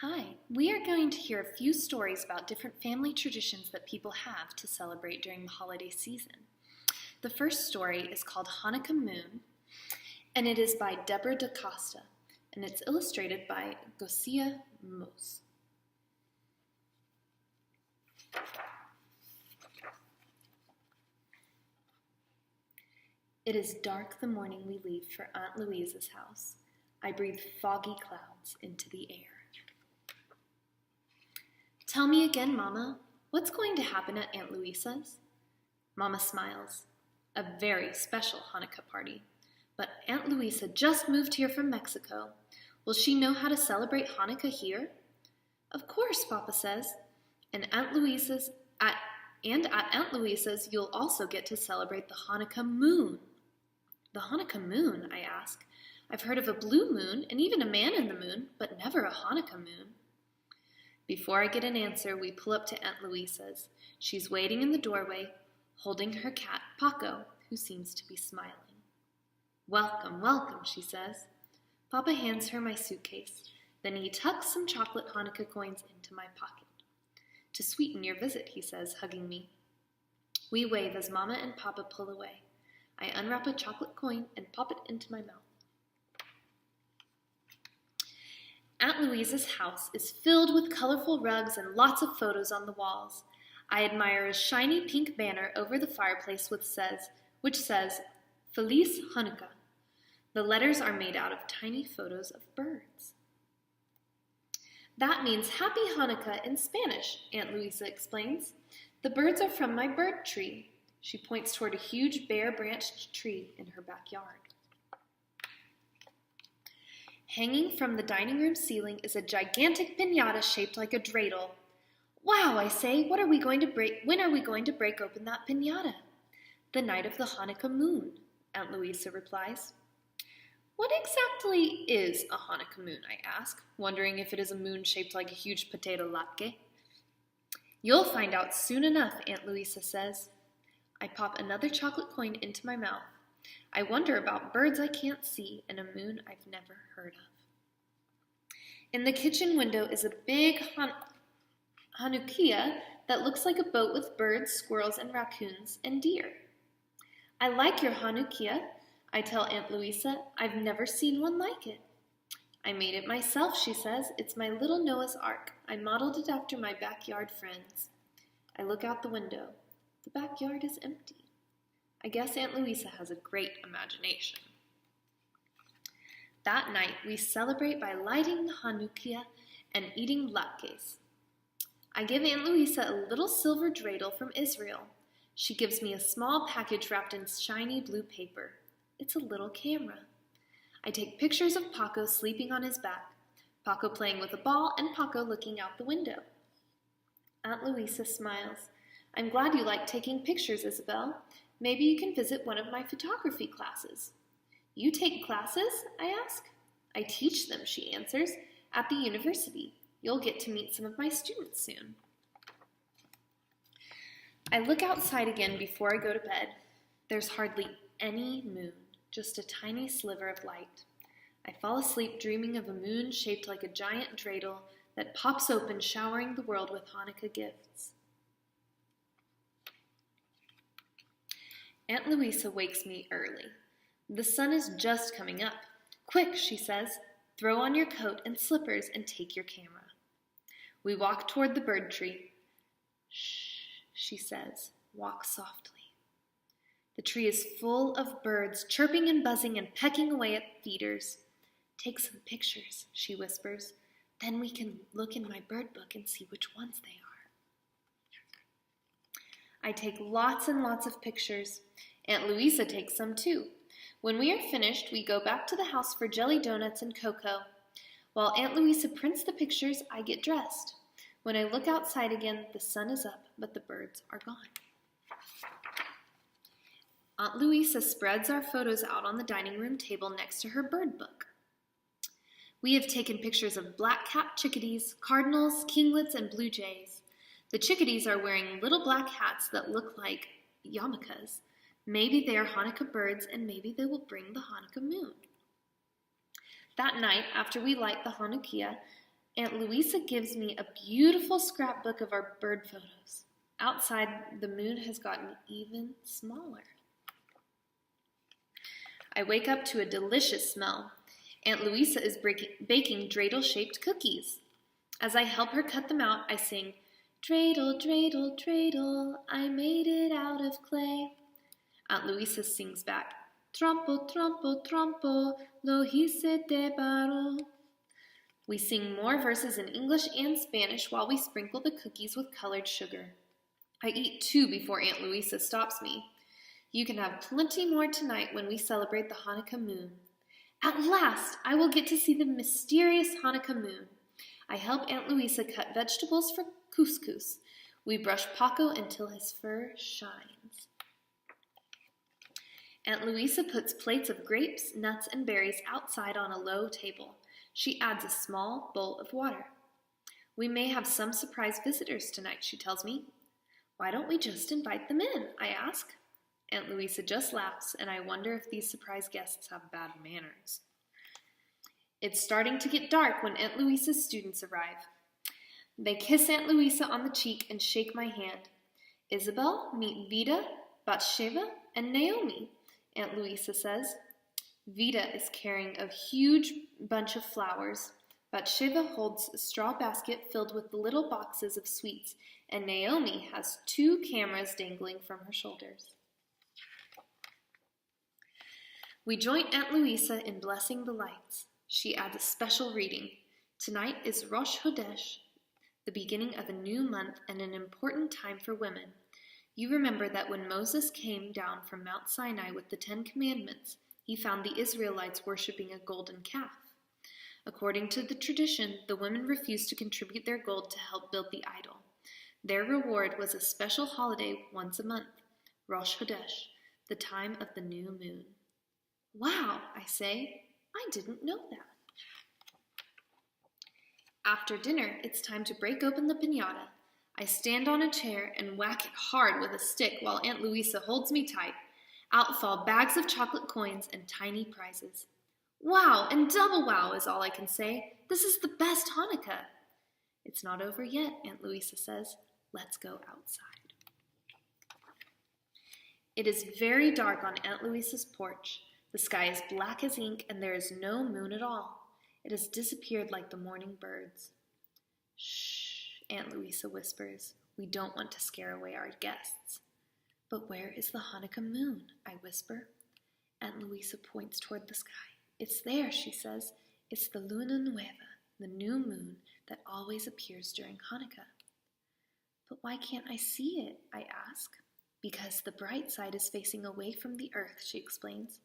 Hi, we are going to hear a few stories about different family traditions that people have to celebrate during the holiday season. The first story is called Hanukkah Moon, and it is by Deborah DaCosta, and it's illustrated by Gosia Mose. It is dark the morning we leave for Aunt Louisa's house. I breathe foggy clouds into the air. Tell me again, Mama, what's going to happen at Aunt Louisa's? Mama smiles. A very special Hanukkah party. But Aunt Louisa just moved here from Mexico. Will she know how to celebrate Hanukkah here? Of course, Papa says. And at Aunt Louisa's, you'll also get to celebrate the Hanukkah Moon. The Hanukkah Moon, I ask. I've heard of a blue moon and even a man in the moon, but never a Hanukkah moon. Before I get an answer, we pull up to Aunt Louisa's. She's waiting in the doorway, holding her cat, Paco, who seems to be smiling. Welcome, welcome, she says. Papa hands her my suitcase. Then he tucks some chocolate Hanukkah coins into my pocket. To sweeten your visit, he says, hugging me. We wave as Mama and Papa pull away. I unwrap a chocolate coin and pop it into my mouth. Aunt Louisa's house is filled with colorful rugs and lots of photos on the walls. I admire a shiny pink banner over the fireplace which says, Feliz Hanukkah. The letters are made out of tiny photos of birds. That means Happy Hanukkah in Spanish, Aunt Louisa explains. The birds are from my bird tree. She points toward a huge bare-branched tree in her backyard. Hanging from the dining room ceiling is a gigantic piñata shaped like a dreidel. Wow, I say, when are we going to break open that piñata? The night of the Hanukkah moon, Aunt Louisa replies. What exactly is a Hanukkah moon, I ask, wondering if it is a moon shaped like a huge potato latke. You'll find out soon enough, Aunt Louisa says. I pop another chocolate coin into my mouth. I wonder about birds I can't see and a moon I've never heard of. In the kitchen window is a big Hanukkah that looks like a boat with birds, squirrels, and raccoons, and deer. I like your Hanukkah, I tell Aunt Louisa. I've never seen one like it. I made it myself, she says. It's my little Noah's Ark. I modeled it after my backyard friends. I look out the window. The backyard is empty. I guess Aunt Louisa has a great imagination. That night, we celebrate by lighting the Hanukkah and eating latkes. I give Aunt Louisa a little silver dreidel from Israel. She gives me a small package wrapped in shiny blue paper. It's a little camera. I take pictures of Paco sleeping on his back, Paco playing with a ball, and Paco looking out the window. Aunt Louisa smiles. I'm glad you like taking pictures, Isabel. Maybe you can visit one of my photography classes. You take classes? I ask. I teach them, she answers, at the university. You'll get to meet some of my students soon. I look outside again before I go to bed. There's hardly any moon, just a tiny sliver of light. I fall asleep dreaming of a moon shaped like a giant dreidel that pops open, showering the world with Hanukkah gifts. Aunt Louisa wakes me early. The sun is just coming up. Quick, she says, throw on your coat and slippers and take your camera. We walk toward the bird tree. Shh, she says, walk softly. The tree is full of birds, chirping and buzzing and pecking away at feeders. Take some pictures, she whispers. Then we can look in my bird book and see which ones they are. I take lots and lots of pictures. Aunt Louisa takes some too. When we are finished, we go back to the house for jelly donuts and cocoa. While Aunt Louisa prints the pictures, I get dressed. When I look outside again, the sun is up, but the birds are gone. Aunt Louisa spreads our photos out on the dining room table next to her bird book. We have taken pictures of black-capped chickadees, cardinals, kinglets, and blue jays. The chickadees are wearing little black hats that look like yarmulkes. Maybe they are Hanukkah birds, and maybe they will bring the Hanukkah moon. That night, after we light the Hanukkah, Aunt Louisa gives me a beautiful scrapbook of our bird photos. Outside, the moon has gotten even smaller. I wake up to a delicious smell. Aunt Louisa is baking dreidel-shaped cookies. As I help her cut them out, I sing, "Dreidel, dreidel, dreidel, I made it out of clay." Aunt Louisa sings back, "Trompo, trompo, trompo, lo hice de barro." We sing more verses in English and Spanish while we sprinkle the cookies with colored sugar. I eat 2 before Aunt Louisa stops me. "You can have plenty more tonight when we celebrate the Hanukkah moon." At last, I will get to see the mysterious Hanukkah moon. I help Aunt Louisa cut vegetables for couscous. We brush Paco until his fur shines. Aunt Louisa puts plates of grapes, nuts, and berries outside on a low table. She adds a small bowl of water. "We may have some surprise visitors tonight," she tells me. "Why don't we just invite them in?" I ask. Aunt Louisa just laughs, and I wonder if these surprise guests have bad manners. It's starting to get dark when Aunt Louisa's students arrive. They kiss Aunt Louisa on the cheek and shake my hand. "Isabel, meet Vida, Batsheva, and Naomi," Aunt Louisa says. Vida is carrying a huge bunch of flowers. Batsheva holds a straw basket filled with little boxes of sweets, and Naomi has 2 cameras dangling from her shoulders. We join Aunt Louisa in blessing the lights. She adds a special reading. Tonight is Rosh Chodesh, the beginning of a new month and an important time for women. You remember that when Moses came down from Mount Sinai with the 10 Commandments, he found the Israelites worshiping a golden calf. According to the tradition, the women refused to contribute their gold to help build the idol. Their reward was a special holiday once a month, Rosh Chodesh, the time of the new moon. "Wow," I say, "I didn't know that." After dinner, it's time to break open the piñata. I stand on a chair and whack it hard with a stick while Aunt Louisa holds me tight. Out fall bags of chocolate coins and tiny prizes. "Wow and double wow" is all I can say. "This is the best Hanukkah." "It's not over yet," Aunt Louisa says. "Let's go outside." It is very dark on Aunt Louisa's porch. The sky is black as ink and there is no moon at all. It has disappeared like the morning birds. "Shh," Aunt Louisa whispers. "We don't want to scare away our guests." "But where is the Hanukkah moon?" I whisper. Aunt Louisa points toward the sky. "It's there," she says. "It's the Luna Nueva, the new moon that always appears during Hanukkah." "But why can't I see it?" I ask. "Because the bright side is facing away from the earth," she explains.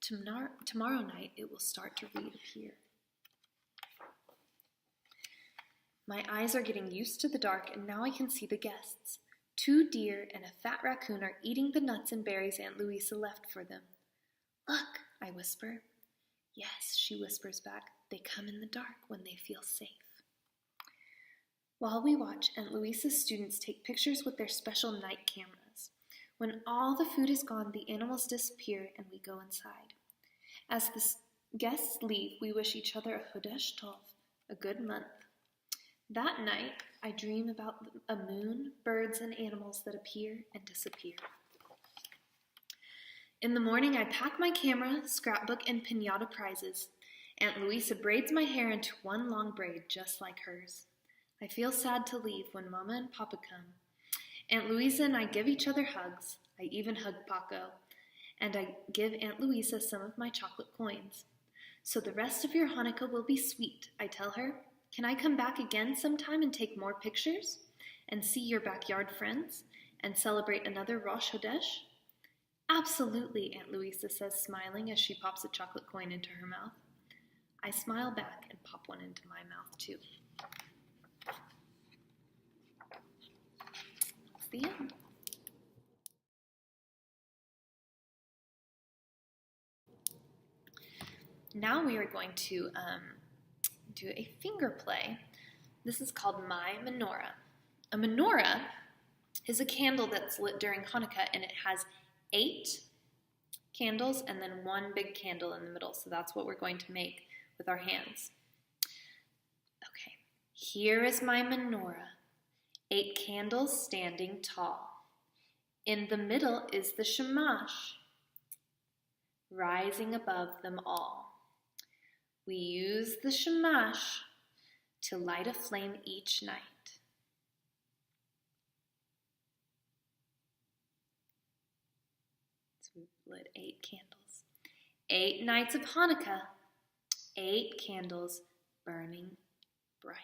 Tomorrow night it will start to reappear." My eyes are getting used to the dark, and now I can see the guests. 2 deer and a fat raccoon are eating the nuts and berries Aunt Louisa left for them. "Look," I whisper. "Yes," she whispers back. "They come in the dark when they feel safe." While we watch, Aunt Louisa's students take pictures with their special night cameras. When all the food is gone, the animals disappear and we go inside. As the guests leave, we wish each other a Chodesh Tov, a good month. That night, I dream about a moon, birds, and animals that appear and disappear. In the morning, I pack my camera, scrapbook, and piñata prizes. Aunt Louisa braids my hair into one long braid just like hers. I feel sad to leave when Mama and Papa come. Aunt Louisa and I give each other hugs. I even hug Paco. And I give Aunt Louisa some of my chocolate coins. "So the rest of your Hanukkah will be sweet," I tell her. "Can I come back again sometime and take more pictures? And see your backyard friends? And celebrate another Rosh Chodesh?" "Absolutely," Aunt Louisa says, smiling as she pops a chocolate coin into her mouth. I smile back and pop one into my mouth too. That's the end. Now we are going to do a finger play. This is called My Menorah. A menorah is a candle that's lit during Hanukkah, and it has 8 candles and then 1 big candle in the middle. So that's what we're going to make with our hands. Okay, Here is my menorah, 8 candles standing tall. In the middle is the shamash, rising above them all. We use the shamash to light a flame each night. So we've lit 8 candles. 8 nights of Hanukkah, 8 candles burning bright.